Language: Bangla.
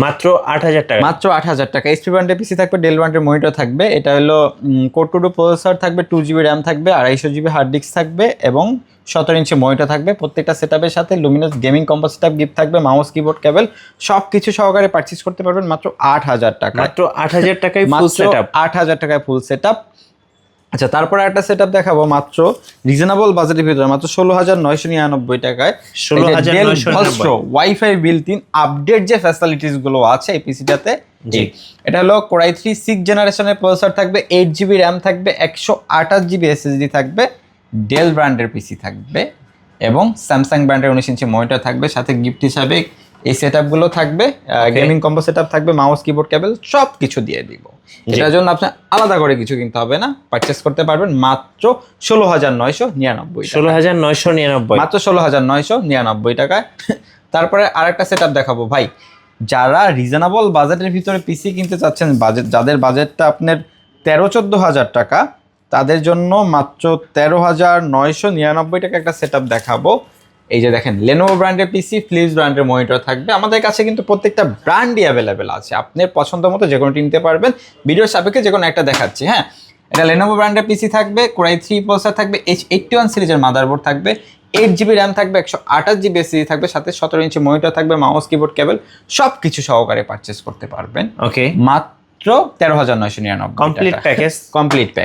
মাত্র 8,000 টাকা। মাত্র 8,000 টাকা। এইচপি ব্র্যান্ডের পিসি থাকবে, ডেল ব্র্যান্ডের মনিটর থাকবে। এটা হলো কোর টু প্রসেসর থাকবে, 2GB র্যাম থাকবে, 250GB হার্ড ডিস্ক থাকবে এবং 17 ইঞ্চি মনিটর থাকবে। প্রত্যেকটা সেটআপের সাথে Luminous gaming compo setup gift থাকবে, মাউস কিবোর্ড কেবল সব কিছু সহকারে পারচেজ করতে পারবেন মাত্র 8,000 টাকা। মাত্র 8,000 টাকায় ফুল মাত্র সেটআপ। 8,000 টাকায় ফুল সেটআপ। আচ্ছা, তারপরে একটা সেটআপ দেখাবো মাত্র রিজনেবল বাজেটের ভিতরে মাত্র 16,999 টাকায়। 16,999 ওয়াইফাই বিল্ট ইন আপডেট যে ফ্যাসিলিটিস গুলো আছে এই পিসিটাতে, জি। এটা হলো Core i3 6th জেনারেশনের প্রসেসর থাকবে, 8GB র্যাম থাকবে, 128GB এসএসডি থাকবে, ডেল ব্র্যান্ডের পিসি থাকবে এবং স্যামসাং ব্র্যান্ডের 19 ইঞ্চি মনিটর থাকবে। সাথে গিফট হিসাবে এই সেটআপ গুলো থাকবে, গেমিং কম্বো সেটআপ থাকবে, মাউস কিবোর্ড কেবল সব কিছু দিয়ে দিব। এটার জন্য আপনার আলাদা করে কিছু কিনতে হবে না, পারচেস করতে পারবেন মাত্র 16,999 16,999 মাত্র 16,999 টাকায়। তারপরে আরেকটা সেটআপ দেখাবো ভাই, যারা রিজনেবল বাজেটের ভিতরে পিসি কিনতে চাচ্ছেন, যাদের বাজেটটা আপনার 13-14 হাজার টাকা, তাদের জন্য মাত্র 13,999 টাকা একটা সেটআপ দেখাবো। এই যে দেখেন, Lenovo ব্র্যান্ডের পিসি, ফিলিপস ব্র্যান্ডের মনিটর থাকবে। আমাদের কাছে কিন্তু প্রত্যেকটা ব্র্যান্ডই অ্যাভেলেবেল আছে, আপনার পছন্দ মতো যে কোনোটি নিতে পারবেন। ভিডিওর সাপেক্ষে যে কোনো একটা দেখাচ্ছি। হ্যাঁ, এটা Lenovo ব্র্যান্ডের পিসি থাকবে, Core i3 প্রসেসর থাকবে, H81 সিরিজের মাদারবোর্ড থাকবে, 8GB র্যাম থাকবে, 128GB এসএসডি থাকবে, সাথে 17 ইঞ্চি মনিটর থাকবে, মাউস কিবোর্ড কেবল সব কিছু সহকারে পারচেস করতে পারবেন ওকে মাত্র 13,999 কমপ্লিট প্যাকেজ। Complete pack.